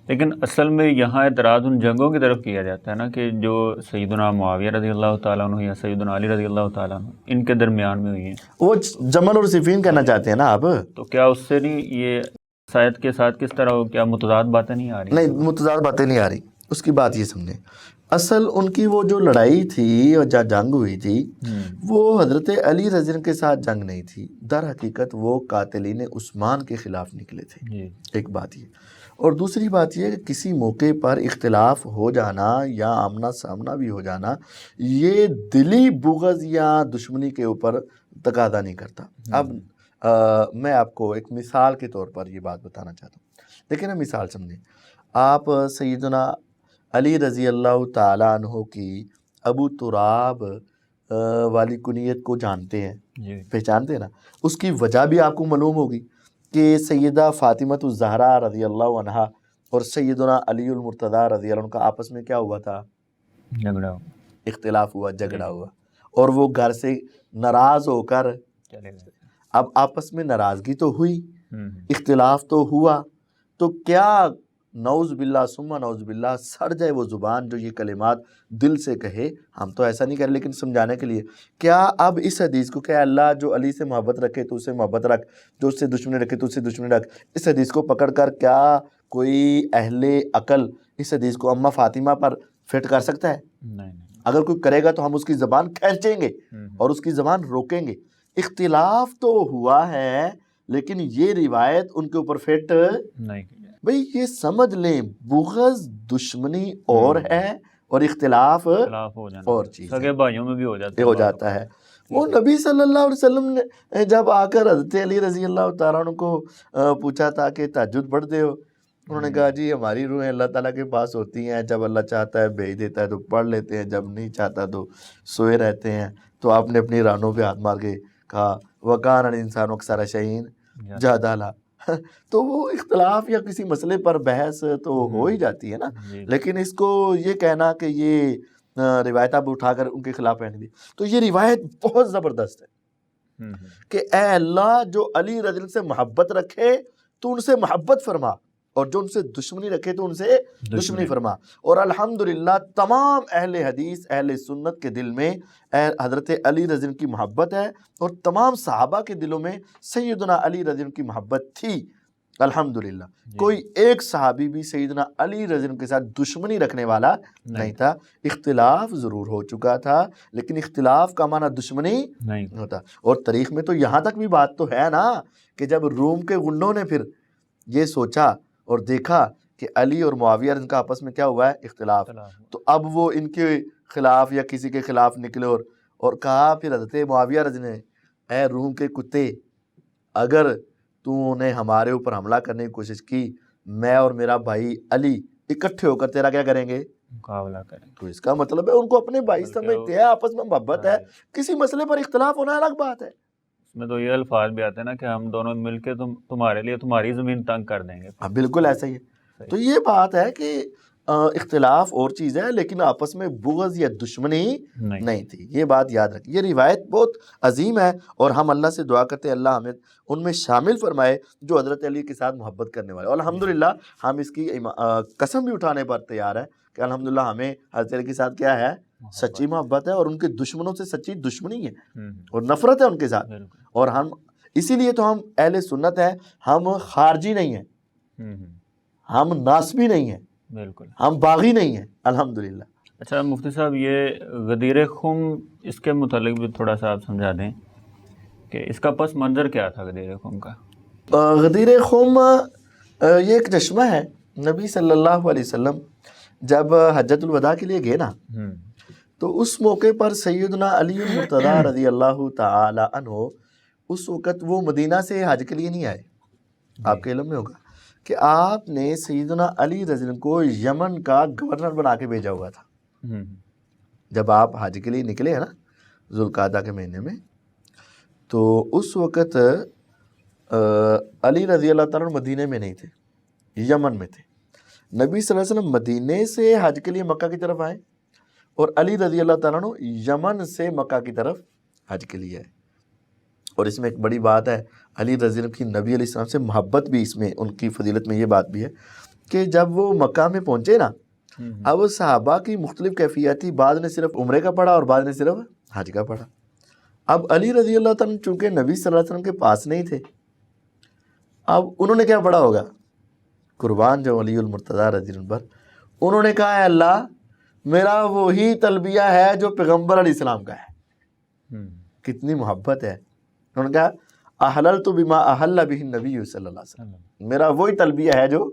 لیکن اصل میں یہاں اعتراض ان جنگوں کی طرف کیا جاتا ہے نا کہ جو سیدنا معاویہ رضی اللہ تعالیٰ عنہ یا سیدنا علی رضی اللہ تعالیٰ عنہ ان کے درمیان میں ہوئی ہیں، وہ جمل اور صفین کہنا چاہتے ہیں نا آپ، تو کیا اس سے نہیں یہ شاید کے ساتھ کس طرح کیا متضاد باتیں نہیں آ رہی؟ نہیں، متضاد باتیں نہیں آ رہی، اس کی بات یہ سمجھیں اصل ان کی وہ جو لڑائی تھی اور جنگ ہوئی تھی وہ حضرت علی رضی اللہ کے ساتھ جنگ نہیں تھی، در حقیقت وہ قاتلین عثمان کے خلاف نکلے تھے۔ ایک بات یہ، اور دوسری بات یہ کہ کسی موقع پر اختلاف ہو جانا یا آمنا سامنا بھی ہو جانا یہ دلی بغض یا دشمنی کے اوپر تقاضا نہیں کرتا۔ اب میں آپ کو ایک مثال کے طور پر یہ بات بتانا چاہتا ہوں، دیکھیں نا مثال سمجھیں، آپ سیدنا علی رضی اللہ تعالیٰ عنہ کی ابو تراب والی کنیت کو جانتے ہیں، پہچانتے ہیں نا، اس کی وجہ بھی آپ کو معلوم ہوگی کہ سیدہ فاطمہ الزہرا رضی اللہ عنہا اور سیدنا علی المرتضیٰ رضی اللہ عنہ کا آپس میں کیا ہوا تھا؟ جھگڑا ہوا، اختلاف ہوا، جھگڑا ہوا، اور وہ گھر سے ناراض ہو کر چلے گئے۔ اب آپس میں ناراضگی تو ہوئی، اختلاف تو ہوا، تو کیا نعوذ باللہ ثم نعوذ باللہ سڑ جائے وہ زبان جو یہ کلمات دل سے کہے؟ ہم تو ایسا نہیں کر لیکن سمجھانے کے لیے، کیا اب اس حدیث کو کہ اللہ جو علی سے محبت رکھے تو اسے محبت رکھ، جو اس سے دشمنی رکھے تو اس سے دشمنی رکھ، اس حدیث کو پکڑ کر کیا کوئی اہل عقل اس حدیث کو اماں فاطمہ پر فٹ کر سکتا ہے؟ نہیں۔ اگر کوئی کرے گا تو ہم اس کی زبان کھینچیں گے اور اس کی زبان روکیں گے۔ اختلاف تو ہوا ہے لیکن یہ روایت ان کے اوپر فٹ نہیں۔ بھئی یہ سمجھ لیں، بغض دشمنی اور ہے اور اختلاف ہو جانا اور چیز سگے بھائیوں میں بھی ہو جاتا ہے۔ وہ نبی صلی اللہ علیہ وسلم نے جب آ کر حضرت علی رضی اللہ تعالیٰ عنہ کو پوچھا تھا کہ تہجد پڑھتے ہو، انہوں نے کہا جی ہماری روحیں اللہ تعالیٰ کے پاس ہوتی ہیں، جب اللہ چاہتا ہے بھیج دیتا ہے تو پڑھ لیتے ہیں، جب نہیں چاہتا تو سوئے رہتے ہیں۔ تو آپ نے اپنی رانوں پہ ہاتھ مار کے کہا وَكَانَ الْإِنسَانُ أَكْثَرَ شَيْءٍ جَدَالًا۔ تو وہ اختلاف یا کسی مسئلے پر بحث تو ہو ہی جاتی ہے نا، لیکن اس کو یہ کہنا کہ یہ روایت آپ اٹھا کر ان کے خلاف پہنے دی، تو یہ روایت بہت زبردست ہے کہ اے اللہ جو علی رضی اللہ سے محبت رکھے تو ان سے محبت فرما، اور جو ان سے دشمنی رکھے تو ان سے دشمنی فرما۔ اور الحمدللہ تمام اہل حدیث اہل سنت کے دل میں حضرت علی رضی اللہ کی محبت ہے، اور تمام صحابہ کے دلوں میں سیدنا علی رضی اللہ کی محبت تھی الحمدللہ۔ کوئی ایک صحابی بھی سیدنا علی رضی اللہ کے ساتھ دشمنی رکھنے والا نہیں تھا۔ اختلاف ضرور ہو چکا تھا لیکن اختلاف کا معنی دشمنی نہیں ہوتا۔ اور تاریخ میں تو یہاں تک بھی بات تو ہے نا کہ جب روم کے غنڈوں نے پھر یہ سوچا اور دیکھا کہ علی اور معاویہ ان کا آپس میں کیا ہوا ہے؟ اختلاف، تو اب وہ ان کے خلاف یا کسی کے خلاف نکلے اور کہا پھر حضرت معاویہ رضی نے، اے روم کے کتے، اگر تو نے ہمارے اوپر حملہ کرنے کی کوشش کی، میں اور میرا بھائی علی اکٹھے ہو کر تیرا کیا کریں گے؟ مقابلہ کریں۔ تو اس کا مطلب ہے ان کو اپنے بھائی سمجھتے ہیں، آپس میں محبت ہے، کسی مسئلے پر اختلاف ہونا الگ بات ہے۔ اس میں تو یہ الفاظ بھی آتے ہیں نا کہ ہم دونوں مل کے تمہارے لیے تمہاری زمین تنگ کر دیں گے۔ ہاں بالکل ایسا ہی ہے۔ تو یہ بات ہے کہ اختلاف اور چیز ہے لیکن آپس میں بغض یا دشمنی نہیں تھی، یہ بات یاد رکھیں۔ یہ روایت بہت عظیم ہے اور ہم اللہ سے دعا کرتے ہیں اللہ ہمیں ان میں شامل فرمائے جو حضرت علی کے ساتھ محبت کرنے والے، اور الحمدللہ ہم اس کی قسم بھی اٹھانے پر تیار ہے کہ الحمدللہ ہمیں حضرت علی کے ساتھ کیا ہے؟ سچی محبت ہے، اور ان کے دشمنوں سے سچی دشمنی ہے اور نفرت ہے ان کے ساتھ، اور ہم اسی لیے تو ہم اہل سنت ہیں، ہم خارجی نہیں ہیں، ہم ناسبی نہیں ہیں، بالکل ہم باغی نہیں ہیں الحمدللہ۔ اچھا مفتی صاحب، یہ غدیر خم اس کے متعلق بھی تھوڑا سا آپ سمجھا دیں کہ اس کا پس منظر کیا تھا غدیر خم کا؟ غدیر خم یہ ایک چشمہ ہے، نبی صلی اللہ علیہ وسلم جب حجۃ الوداع کے لیے گئے نا تو اس موقع پر سیدنا علی المرتضیٰ رضی اللہ تعالی عنہ اس وقت وہ مدینہ سے حج کے لیے نہیں آئے، آپ کے علم میں ہوگا کہ آپ نے سیدنا علی رضی اللہ کو یمن کا گورنر بنا کے بھیجا ہوا تھا۔ جب آپ حج کے لیے نکلے ہیں نا ذوالقعدہ کے مہینے میں، تو اس وقت علی رضی اللہ تعالیٰ مدینے میں نہیں تھے، یمن میں تھے۔ نبی صلی اللہ علیہ وسلم مدینے سے حج کے لیے مکہ کی طرف آئے اور علی رضی اللہ تعالیٰ یمن سے مکہ کی طرف حج کے لیے آئے۔ اور اس میں ایک بڑی بات ہے، علی رضی اللہ کی نبی علیہ السلام سے محبت بھی اس میں، ان کی فضیلت میں یہ بات بھی ہے کہ جب وہ مکہ میں پہنچے نا، اب صحابہ کی مختلف کیفیت تھی، بعض نے صرف عمرے کا پڑھا اور بعض نے صرف حج کا پڑھا۔ اب علی رضی اللہ تعالیٰ چونکہ نبی صلی اللہ علیہ وسلم کے پاس نہیں تھے، اب انہوں نے کیا پڑھا ہوگا؟ قربان جو علی المرتضیٰ رضی اللہ عنہ پر، انہوں نے کہا اے اللہ میرا وہی تلبیہ ہے جو پیغمبر علیہ السلام کا ہے. کتنی محبت ہے. انہوں نے کہا احللت بما احل بہ النبی صلی اللہ علیہ وسلم, میرا وہی تلبیہ ہے جو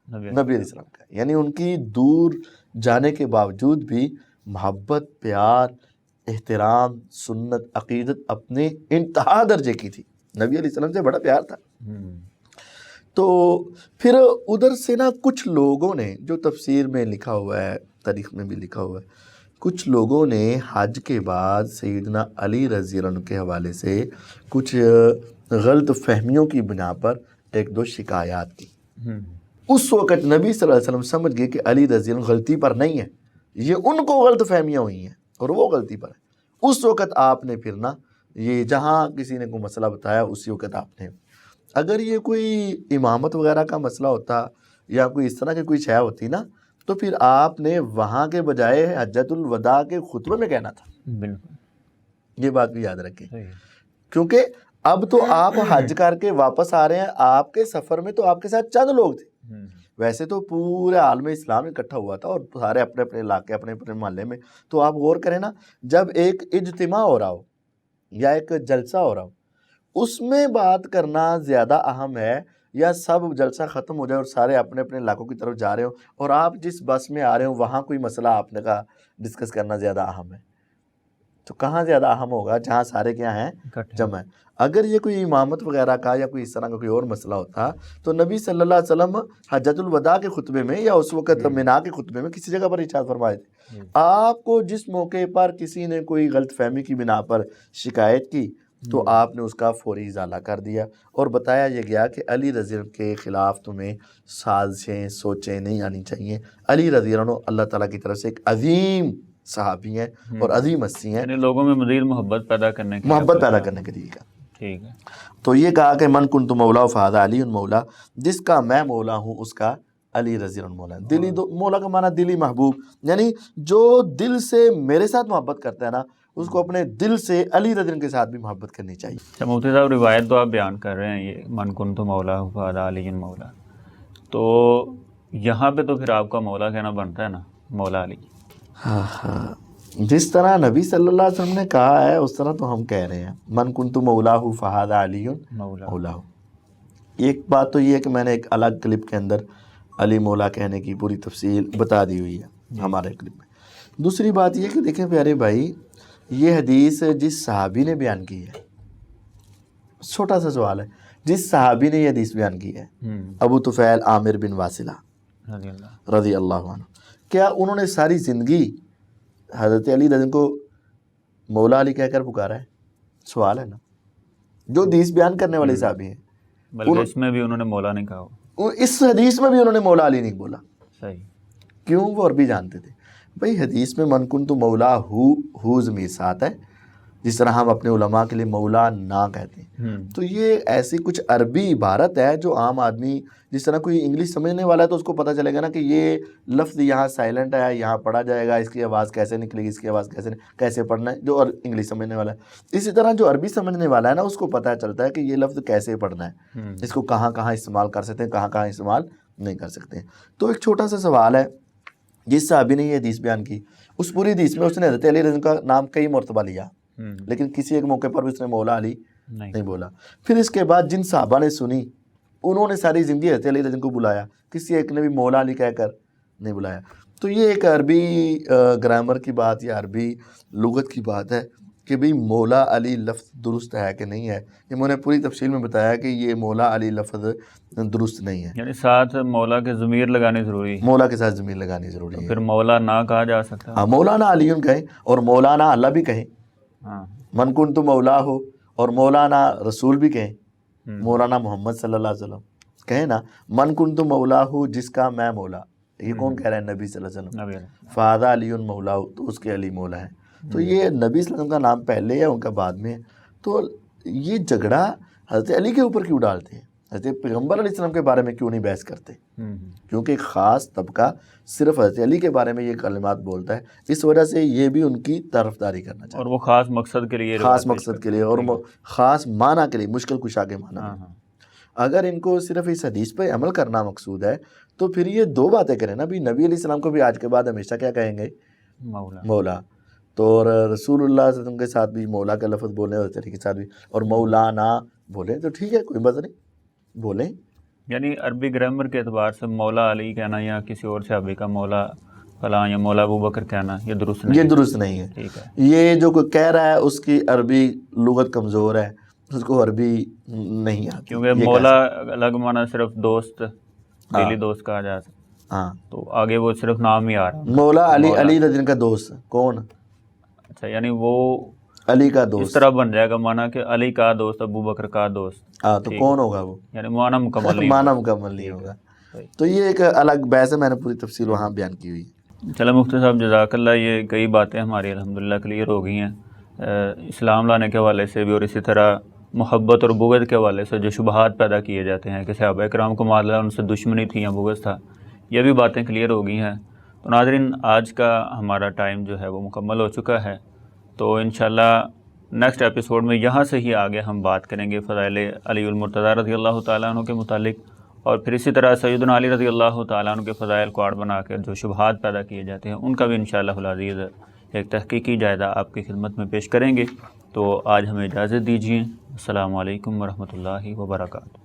نبی علیہ السلام کا ہے. یعنی ان کی دور جانے کے باوجود بھی محبت, پیار, احترام, سنت, عقیدت اپنے انتہا درجے کی تھی. نبی علیہ السلام سے بڑا پیار تھا. تو پھر ادھر سے نا کچھ لوگوں نے, جو تفسیر میں لکھا ہوا ہے, تاریخ میں بھی لکھا ہوا ہے, کچھ لوگوں نے حج کے بعد سیدنا علی رضی اللہ عنہ کے حوالے سے کچھ غلط فہمیوں کی بنا پر ایک دو شکایات کی. اس وقت نبی صلی اللہ علیہ وسلم سمجھ گئے کہ علی رضی اللہ عنہ غلطی پر نہیں ہے, یہ ان کو غلط فہمیاں ہوئی ہیں اور وہ غلطی پر ہے. اس وقت آپ نے پھر نا یہ جہاں کسی نے کوئی مسئلہ بتایا اسی وقت آپ نے, اگر یہ کوئی امامت وغیرہ کا مسئلہ ہوتا یا کوئی اس طرح کی کوئی شے ہوتی نا, تو پھر آپ نے وہاں کے بجائے حجۃ الوداع کے خطبے میں کہنا تھا. بالکل یہ بات بھی یاد رکھیں, کیونکہ اب تو آپ حج کر کے واپس آ رہے ہیں. آپ کے سفر میں تو آپ کے ساتھ چند لوگ تھے, ویسے تو پورے عالم اسلام اکٹھا ہوا تھا اور سارے اپنے اپنے علاقے, اپنے اپنے محلے میں. تو آپ غور کریں نا, جب ایک اجتماع ہو رہا ہو یا ایک جلسہ ہو رہا ہو, اس میں بات کرنا زیادہ اہم ہے یا سب جلسہ ختم ہو جائے اور سارے اپنے اپنے علاقوں کی طرف جا رہے ہو اور آپ جس بس میں آ رہے ہو وہاں کوئی مسئلہ آپ نے کہا ڈسکس کرنا زیادہ اہم ہے؟ تو کہاں زیادہ اہم ہوگا؟ جہاں سارے کیا ہیں, جمع ہیں. اگر یہ کوئی امامت وغیرہ کا یا کوئی اس طرح کا کوئی اور مسئلہ ہوتا تو نبی صلی اللہ علیہ وسلم حجۃ الوداع کے خطبے میں یا اس وقت منا کے خطبے میں کسی جگہ پر ارشاد فرمائے تھے. آپ کو جس موقع پر کسی نے کوئی غلط فہمی کی بنا پر شکایت کی تو آپ نے اس کا فوری ازالہ کر دیا اور بتایا یہ گیا کہ علی رضی اللہ عنہ کے خلاف تمہیں سازشیں سوچیں نہیں آنی چاہیے. علی رضی اللہ عنہ اللہ تعالیٰ کی طرف سے ایک عظیم صحابی ہیں اور عظیم ہستی ہیں, یعنی لوگوں میں مزید محبت پیدا کرنے کے لیے کا. ٹھیک ہے. تو یہ کہا کہ من کنت مولا فہذا علی مولا, جس کا میں مولا ہوں اس کا علی رضی اللہ عنہ مولا. دلی مولا کا معنی دلی محبوب, یعنی جو دل سے میرے ساتھ محبت کرتا ہے نا اس کو اپنے دل سے علی رضی اللہ عنہ کے ساتھ بھی محبت کرنی چاہیے. اچھا مفتی صاحب, روایت تو آپ بیان کر رہے ہیں یہ من کنت مولا فہذا علی مولا, تو یہاں پہ تو پھر آپ کا مولا کہنا بنتا ہے نا, مولا علی. ہاں, جس طرح نبی صلی اللہ علیہ وسلم نے کہا ہے اس طرح تو ہم کہہ رہے ہیں من کنت مولاہ فہذا علی مولاہ. ایک بات تو یہ ہے کہ میں نے ایک الگ کلپ کے اندر علی مولا کہنے کی پوری تفصیل بتا دی ہوئی ہے ہمارے کلپ میں. دوسری بات یہ کہ دیکھیں پیارے بھائی, یہ حدیث جس صحابی نے بیان کی ہے, چھوٹا سا سوال ہے, جس صحابی نے یہ حدیث بیان کی ہے ابو طفیل عامر بن واصلہ رضی اللہ عنہ, کیا انہوں نے ساری زندگی حضرت علی رضی کو مولا علی کہہ کر پکارا ہے؟ سوال ہے نا. جو حدیث بیان کرنے والے صحابی ہیں, بلکہ اس میں بھی انہوں نے مولا نہیں کہا, اس حدیث میں بھی انہوں نے مولا علی نہیں بولا. صحیح. کیوں؟ وہ عربی جانتے تھے. بھئی حدیث میں من کنت مولا ہو ضمیر ساتھ ہے, جس طرح ہم اپنے علماء کے لیے مولا نہ کہتے ہیں. تو یہ ایسی کچھ عربی عبارت ہے جو عام آدمی, جس طرح کوئی انگلش سمجھنے والا ہے تو اس کو پتہ چلے گا نا کہ یہ لفظ یہاں سائلنٹ ہے, یہاں پڑھا جائے گا, اس کی آواز کیسے نکلے گی, اس کی آواز کیسے پڑھنا ہے, جو انگلش سمجھنے والا ہے. اسی طرح جو عربی سمجھنے والا ہے نا اس کو پتہ چلتا ہے کہ یہ لفظ کیسے پڑھنا ہے, اس کو کہاں کہاں استعمال کر سکتے ہیں, کہاں کہاں استعمال نہیں کر سکتے ہیں. تو ایک چھوٹا سا سوال ہے, جس صحابی نے یہ حدیث بیان کی اس پوری حدیث میں اس نے حضرت علی رضی کا نام کئی مرتبہ لیا, لیکن کسی ایک موقع پر بھی اس نے مولا علی نہیں بولا. پھر اس کے بعد جن صحابہ نے سنی انہوں نے ساری زندگی حضرت علی رضی کو بلایا, کسی ایک نے بھی مولا علی کہہ کر نہیں بلایا. تو یہ ایک عربی گرامر کی بات یا عربی لغت کی بات ہے کہ بھئی مولا علی لفظ درست ہے کہ نہیں ہے. یہ میں نے پوری تفصیل میں بتایا کہ یہ مولا علی لفظ درست نہیں ہے, یعنی ساتھ مولا کے ضمیر لگانی ضروری ہے, مولا کے ساتھ ضمیر لگانی ضروری ہے. پھر مولا نہ کہا جا سکتا. ہاں, مولانا علی کہیں اور مولانا اللہ بھی کہیں, من کنت مولا ہو اور مولانا رسول بھی کہیں, مولانا محمد صلی اللہ علیہ وسلم کہیں نا, من کنت مولا ہو جس کا میں مولا. یہ کون کہہ رہا ہے؟ نبی صلی اللہ علیہ وسلم. فہذا علی مولا ہو تو اس کے علی مولا ہے. تو یہ نبی صلی اللہ علیہ وسلم کا نام پہلے ہے ان کا بعد میں. تو یہ جھگڑا حضرت علی کے اوپر کیوں ڈالتے ہیں؟ حضرت پیغمبر علیہ السلام کے بارے میں کیوں نہیں بحث کرتے؟ کیونکہ ایک خاص طبقہ صرف حضرت علی کے بارے میں یہ کلمات بولتا ہے, اس وجہ سے یہ بھی ان کی طرفداری کرنا چاہتا ہے, اور وہ خاص مقصد کے لیے, خاص مقصد کے لیے اور خاص معنی کے لیے, مشکل کشا کے معنی میں. اگر ان کو صرف اس حدیث پہ عمل کرنا مقصود ہے تو پھر یہ دو باتیں کریں نا. بھی نبی علیہ السلام کو بھی آج کے بعد ہمیشہ کیا کہیں گے؟ مولا مولا. تو اور رسول اللہ صلی اللہ علیہ وسلم کے ساتھ بھی مولا کا لفظ بولیں اور طریقے کے ساتھ بھی, اور مولانا بولیں تو ٹھیک ہے, کوئی بات نہیں, بولیں. یعنی عربی گرامر کے اعتبار سے مولا علی کہنا یا کسی اور صحابی کا مولا فلاں یا مولا ابو بکر کہنا یہ درست نہیں. یہ درست نہیں ہے. ٹھیک ہے. یہ جو کوئی کہہ رہا ہے اس کی عربی لغت کمزور ہے, اس کو عربی نہیں آتی. کیونکہ مولا الگ معنی صرف دوست, دلی دوست کہا جا سکتا, ہاں, تو آگے وہ صرف نام ہی آ رہا ہے مولا علی, علی جن کا دوست کون, اچھا, یعنی وہ علی کا اس دوست. طرح بن جائے گا معنی کہ علی کا دوست ابو بکر کا دوست, ہاں, تو کون ہوگا وہ, یعنی معنی مکمل نہیں معنی مکمل نہیں ہوگا. تو یہ ایک الگ بحث ہے, میں نے پوری تفصیل وہاں بیان کی ہوئی. چلو مفتی صاحب جزاک اللہ, یہ کئی باتیں ہماری الحمدللہ کلیئر ہو گئی ہیں اسلام لانے کے حوالے سے بھی, اور اسی طرح محبت اور بغض کے حوالے سے جو شبہات پیدا کیے جاتے ہیں کہ صحابہ کرام کو معاملہ ان سے دشمنی تھی یا بغض تھا, یہ بھی باتیں کلیئر ہو گئی ہیں. تو ناظرین, آج کا ہمارا ٹائم جو ہے وہ مکمل ہو چکا ہے, تو انشاءاللہ نیکسٹ ایپیسوڈ میں یہاں سے ہی آگے ہم بات کریں گے فضائل علی المرتضیٰ رضی اللہ تعالیٰ عنہ کے متعلق, اور پھر اسی طرح سیدنا علی رضی اللہ تعالیٰ عنہ کے فضائل کو آڑ بنا کر جو شبہات پیدا کیے جاتے ہیں ان کا بھی انشاءاللہ العزیز ایک تحقیقی جائزہ آپ کی خدمت میں پیش کریں گے. تو آج ہمیں اجازت دیجیے. السلام علیکم ورحمۃ اللہ وبرکاتہ.